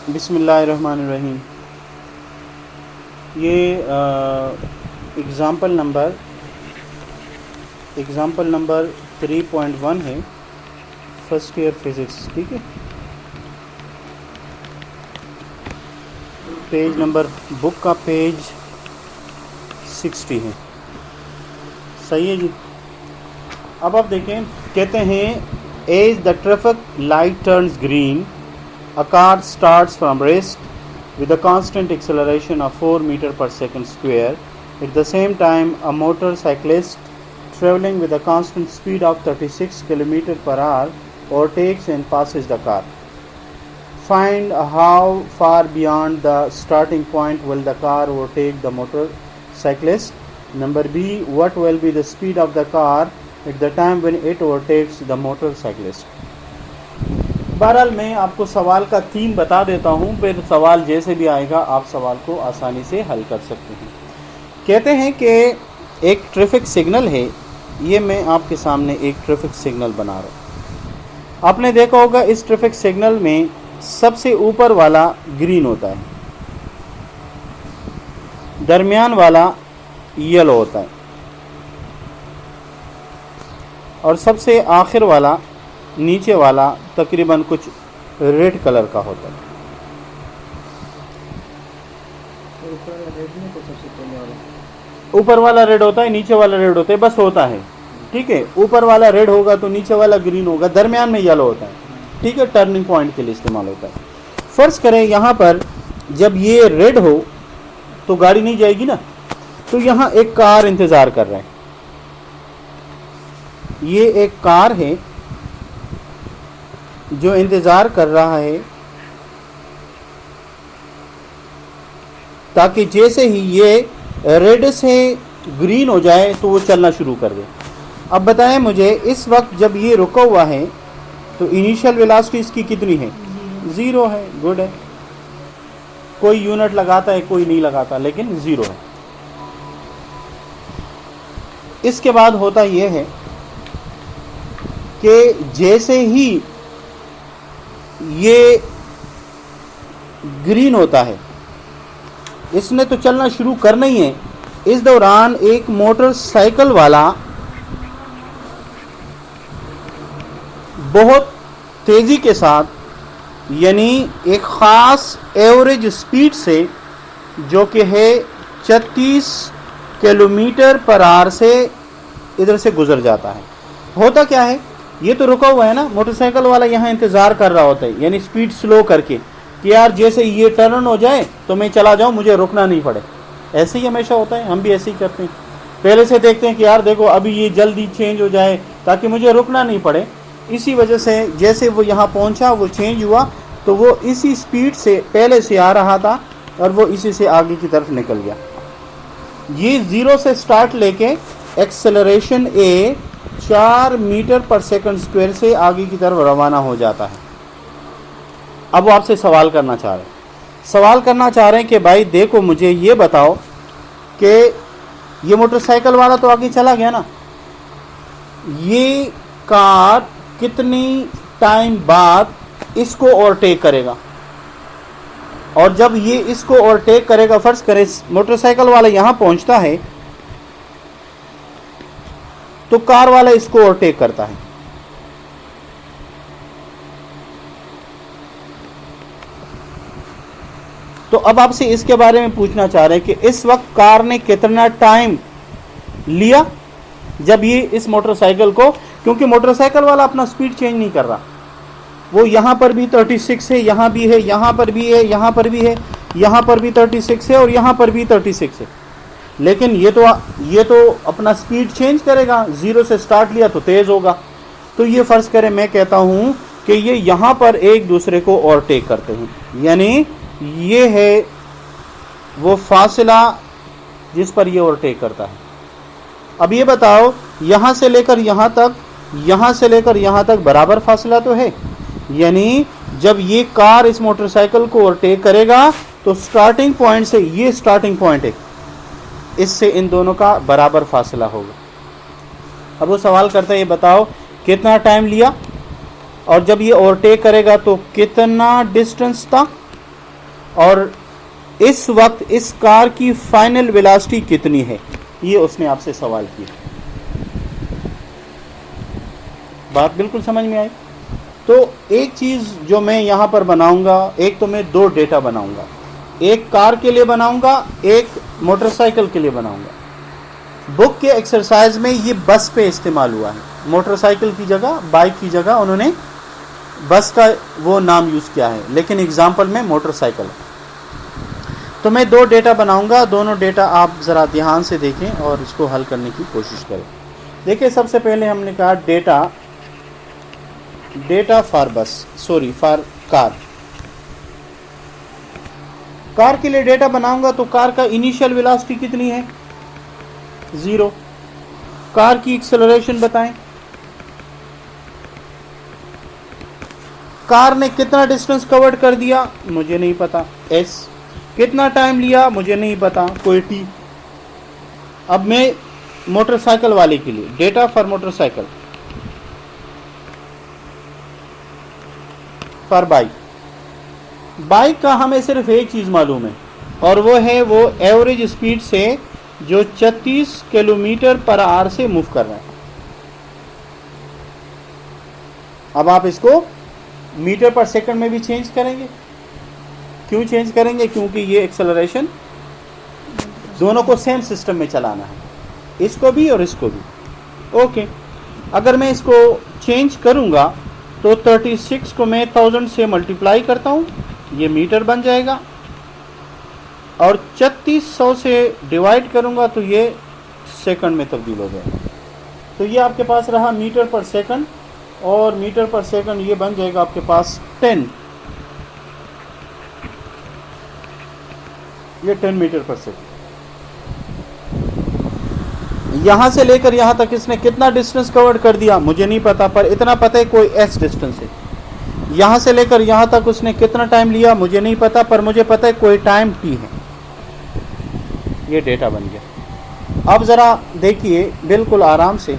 बिस्मिल्लाहिर्रहमानिर्रहीम। ये example number 3.1 है, फर्स्ट ईयर फिज़िक्स। ठीक है, पेज नंबर बुक का पेज 60 है। सही है जी। अब आप देखें, कहते हैं as the traffic light turns green, a car starts from rest with a constant acceleration of 4 meters per second square. At the same time, a motorcyclist traveling with a constant speed of 36 kilometers per hour overtakes and passes the car. Find how far beyond the starting point will the car overtake the motorcyclist. Number B, what will be the speed of the car at the time when it overtakes the motorcyclist. बहरहाल मैं आपको सवाल का theme बता देता हूँ, फिर सवाल जैसे भी आएगा आप सवाल को आसानी से हल कर सकते हैं। कहते हैं कि एक ट्रैफिक सिग्नल है, ये मैं आपके सामने एक ट्रैफिक सिग्नल बना रहा हूँ। आपने देखा होगा इस ट्रैफिक सिग्नल में सबसे ऊपर वाला ग्रीन होता है, दरमियान वाला येलो होता है और सबसे आखिर वाला नीचे वाला तकरीबन कुछ रेड कलर का होता है। ऊपर वाला रेड होता है, नीचे वाला रेड होता है, बस होता है। ठीक है, ऊपर वाला रेड होगा तो नीचे वाला ग्रीन होगा, दरमियान में येलो होता है। ठीक है, टर्निंग पॉइंट के लिए इस्तेमाल होता है। फर्ज करें यहाँ पर जब ये रेड हो तो गाड़ी नहीं जाएगी ना, तो यहाँ एक कार इंतजार कर रहा है। ये एक कार है जो इंतज़ार कर रहा है ताकि जैसे ही ये रेड से ग्रीन हो जाए तो वो चलना शुरू कर दे। अब बताएं मुझे, इस वक्त जब ये रुका हुआ है तो इनिशियल वेलोसिटी इसकी कितनी है? 0 है। गुड है। कोई यूनिट लगाता है, कोई नहीं लगाता, लेकिन 0 है। इसके बाद होता ये है कि जैसे ही ये ग्रीन होता है, इसने तो चलना शुरू करना ही है। इस दौरान एक मोटरसाइकिल वाला बहुत तेजी के साथ, यानी एक ख़ास एवरेज स्पीड से, जो कि है 36 किलोमीटर पर आवर से इधर से गुजर जाता है। होता क्या है, ये तो रुका हुआ है ना, मोटरसाइकिल वाला यहाँ इंतज़ार कर रहा होता है, यानी स्पीड स्लो करके कि यार जैसे ये टर्न हो जाए तो मैं चला जाऊँ, मुझे रुकना नहीं पड़े। ऐसे ही हमेशा होता है, हम भी ऐसे ही करते हैं। पहले से देखते हैं कि यार देखो अभी ये जल्दी चेंज हो जाए ताकि मुझे रुकना नहीं पड़े। इसी वजह से जैसे वो यहाँ पहुँचा, वो चेंज हुआ, तो वो इसी स्पीड से पहले से आ रहा था और वो इसी से आगे की तरफ निकल गया। ये 0 से स्टार्ट लेके एक्सेलरेशन ए 4 मीटर पर सेकंड स्क्वायर से आगे की तरफ रवाना हो जाता है। अब वो आपसे सवाल करना चाह रहे हैं कि भाई देखो मुझे ये बताओ कि ये मोटरसाइकिल वाला तो आगे चला गया ना, ये कार कितनी टाइम बाद इसको ओवरटेक करेगा, और जब ये इसको ओवरटेक करेगा, फर्ज करें मोटरसाइकिल वाला यहाँ पहुँचता है तो कार वाला इसको ओवरटेक करता है। तो अब आपसे इसके बारे में पूछना चाह रहे हैं कि इस वक्त कार ने कितना टाइम लिया जब ये इस मोटरसाइकिल को, क्योंकि मोटरसाइकिल वाला अपना स्पीड चेंज नहीं कर रहा, वो यहाँ पर भी 36 है, यहाँ भी है, यहाँ पर भी है, यहाँ पर भी है, यहाँ पर भी 36 है और यहाँ पर भी 36 है। लेकिन ये तो अपना स्पीड चेंज करेगा, 0 से स्टार्ट लिया तो तेज़ होगा। तो ये फ़र्ज़ करें मैं कहता हूँ कि ये यहाँ पर एक दूसरे को ओवरटेक करते हैं, यानी ये है वो फासला जिस पर ये ओवरटेक करता है। अब ये बताओ, यहाँ से लेकर यहाँ तक, यहाँ से लेकर यहाँ तक बराबर फासला तो है, यानी जब ये कार इस मोटरसाइकिल को ओवरटेक करेगा तो स्टार्टिंग पॉइंट से, ये स्टार्टिंग पॉइंट है, इससे इन दोनों का बराबर फासला होगा। अब वो सवाल करता है ये बताओ कितना टाइम लिया और जब ये ओवरटेक करेगा तो कितना डिस्टेंस था। और इस वक्त इस कार की फाइनल वेलोसिटी कितनी है, ये उसने आपसे सवाल किया। बात बिल्कुल समझ में आई। तो एक चीज़ जो मैं यहाँ पर बनाऊंगा, एक तो मैं दो डेटा बनाऊंगा, एक कार के लिए बनाऊंगा, एक मोटरसाइकिल के लिए बनाऊंगा। बुक के एक्सरसाइज में ये बस पे इस्तेमाल हुआ है, मोटरसाइकिल की जगह, बाइक की जगह उन्होंने बस का वो नाम यूज़ किया है, लेकिन एग्जाम्पल में मोटरसाइकिल। तो मैं दो डेटा बनाऊंगा, दोनों डेटा आप ज़रा ध्यान से देखें और इसको हल करने की कोशिश करें। देखिए, सबसे पहले हमने कहा डेटा फॉर बस, सॉरी फॉर कार। कार के लिए डेटा बनाऊंगा तो कार का इनिशियल वेलोसिटी कितनी है, 0। कार की एक्सेलरेशन बताएं, कार ने कितना डिस्टेंस कवर कर दिया, मुझे नहीं पता, s। कितना टाइम लिया, मुझे नहीं पता, कोई t। अब मैं मोटरसाइकिल वाले के लिए data for motorcycle, for bike. Bike का हमें सिर्फ एक चीज मालूम है, और वो है वो एवरेज स्पीड से जो 36 किलोमीटर पर आवर से मूव कर रहा है। अब आप इसको मीटर पर सेकंड में भी चेंज करेंगे। क्यों चेंज करेंगे? क्योंकि ये एक्सेलरेशन दोनों को सेम सिस्टम में चलाना है, इसको भी और इसको भी। ओके, अगर मैं इसको चेंज करूंगा तो 36 को मैं 1000 से मल्टीप्लाई करता हूं, ये मीटर बन जाएगा, और 3600 से डिवाइड करूंगा तो ये सेकंड में तब्दील हो जाएगा। तो ये आपके पास रहा मीटर पर सेकंड, और मीटर पर सेकंड ये बन जाएगा आपके पास 10, ये 10 मीटर पर सेकंड। यहां से लेकर यहां तक इसने कितना डिस्टेंस कवर कर दिया, मुझे नहीं पता, पर इतना पता है कोई s डिस्टेंस है। यहां से लेकर यहां तक उसने कितना टाइम लिया, मुझे नहीं पता, पर मुझे पता है कोई टाइम t है। ये डेटा बन गया। अब जरा देखिए, बिल्कुल आराम से,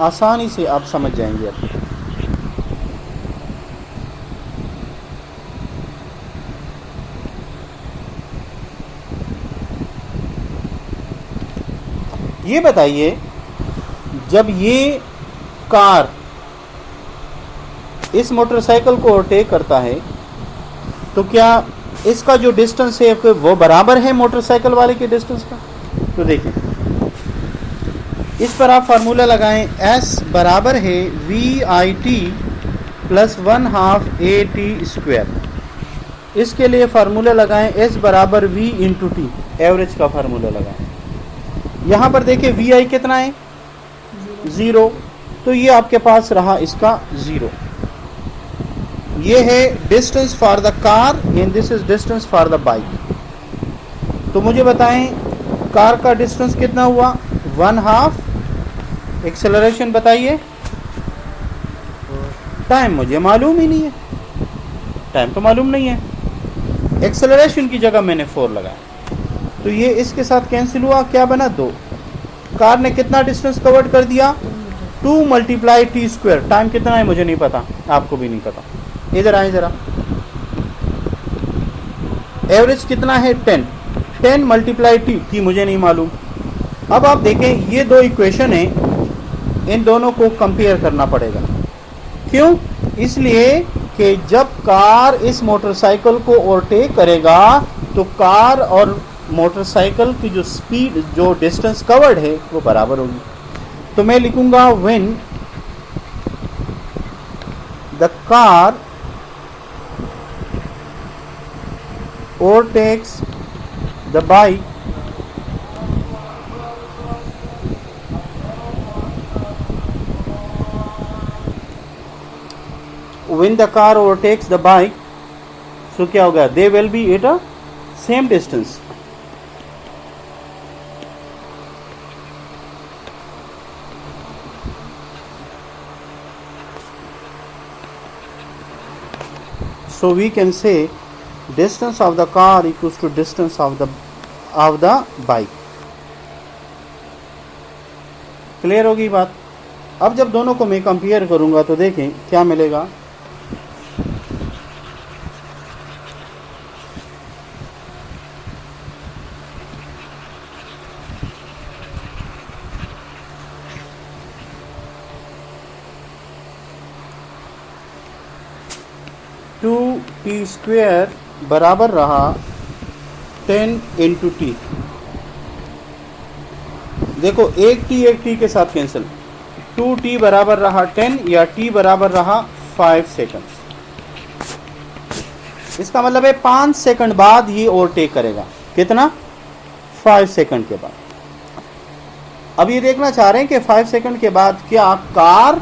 आसानी से आप समझ जाएंगे। अब ये बताइए, जब ये कार इस मोटरसाइकिल को ओवरटेक करता है तो क्या इसका जो डिस्टेंस है वो बराबर है मोटरसाइकिल वाले के डिस्टेंस का? तो देखिए, इस पर आप फार्मूला लगाएं, s बराबर है VIT प्लस 1/2 AT²। इसके लिए फार्मूला लगाएं, s बराबर V इंटू टी, एवरेज का फार्मूला लगाएं। यहाँ पर देखिए VI कितना है, 0, तो ये आपके पास रहा इसका 0। ये है distance for the car and this is distance for the bike. तो मुझे बताएं कार का डिस्टेंस कितना हुआ, 1/2। एक्सेलरेशन बताइए, टाइम मुझे मालूम ही नहीं है, टाइम तो मालूम नहीं है। एक्सेलरेशन की जगह मैंने 4 लगाया, तो ये इसके साथ कैंसिल हुआ, क्या बना, 2। कार ने कितना डिस्टेंस कवर कर दिया, 2 × t²। टाइम कितना है मुझे नहीं पता, आपको भी नहीं पता। इधर आए जरा, एवरेज कितना है, 10 × t मुझे नहीं मालूम। अब आप देखें, ये दो इक्वेशन है, इन दोनों को कंपेयर करना पड़ेगा। क्यों? इसलिए कि जब कार इस मोटरसाइकिल को ओवरटेक करेगा तो कार और मोटरसाइकिल की जो स्पीड, जो डिस्टेंस कवर्ड है, वो बराबर होगी। तो मैं लिखूंगा when the car overtakes the bike when the car overtakes the bike, so क्या होगा, they will be at a same distance। so we can say distance of the car equals to distance of the bike। Clear होगी बात? अब जब दोनों को मैं compare करूंगा तो देखें क्या मिलेगा। 2t² बराबर रहा 10 इंटू टी। देखो एक टी के साथ कैंसिल, 2t बराबर रहा 10 या t बराबर रहा 5 सेकंड। इसका मतलब है 5 सेकंड बाद ये ओवरटेक करेगा। कितना? 5 सेकंड के बाद। अब ये देखना चाह रहे हैं कि 5 सेकंड के बाद क्या कार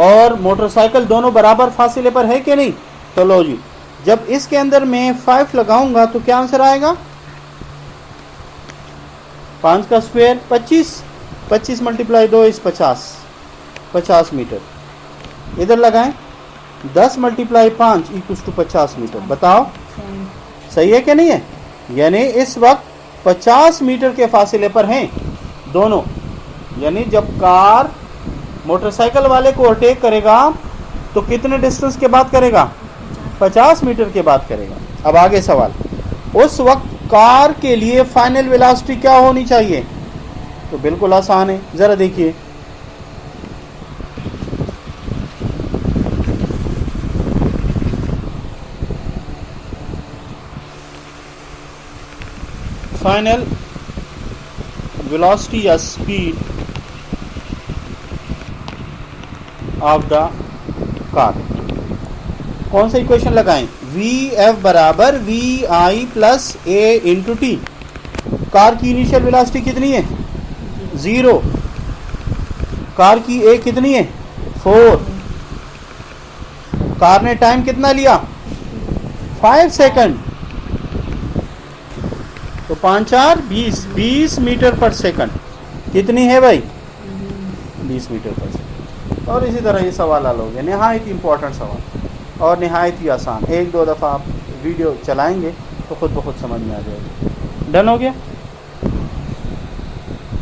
और मोटरसाइकिल दोनों बराबर फासले पर है कि नहीं। तो लो जी, जब इसके अंदर मैं 5 लगाऊंगा तो क्या आंसर आएगा? 5 का स्क्वायर 25, 25 मल्टीप्लाई 2 इस 50 मीटर। इधर लगाएं 10 मल्टीप्लाई 5 इक्वल्स टू 50 मीटर। बताओ सही है कि नहीं है? यानी इस वक्त 50 मीटर के फासले पर हैं दोनों। यानी जब कार मोटरसाइकिल वाले को ओवरटेक करेगा तो कितने डिस्टेंस के बाद करेगा? 50 मीटर के बाद करेगा। अब आगे सवाल, उस वक्त कार के लिए फाइनल वेलोसिटी क्या होनी चाहिए? तो बिल्कुल आसान है, जरा देखिए। फाइनल वेलोसिटी या स्पीड ऑफ द कार, कौन सा इक्वेशन लगाएं? Vf बराबर Vi plus A into T. Car की इनिशियल वेलोसिटी कितनी है? 0। कार की A कितनी है? 4। कार ने टाइम कितना लिया? 5 सेकंड। तो 5 4 20 मीटर पर सेकंड कितनी है भाई? 20 मीटर पर सेकंड। और इसी तरह ये सवाल हल हो गया। नहायत इंपॉर्टेंट सवाल और नहायत ही आसान। 1-2 दफ़ा आप वीडियो चलाएंगे तो खुद ब खुद समझ में आ जाएगा। डन हो गया।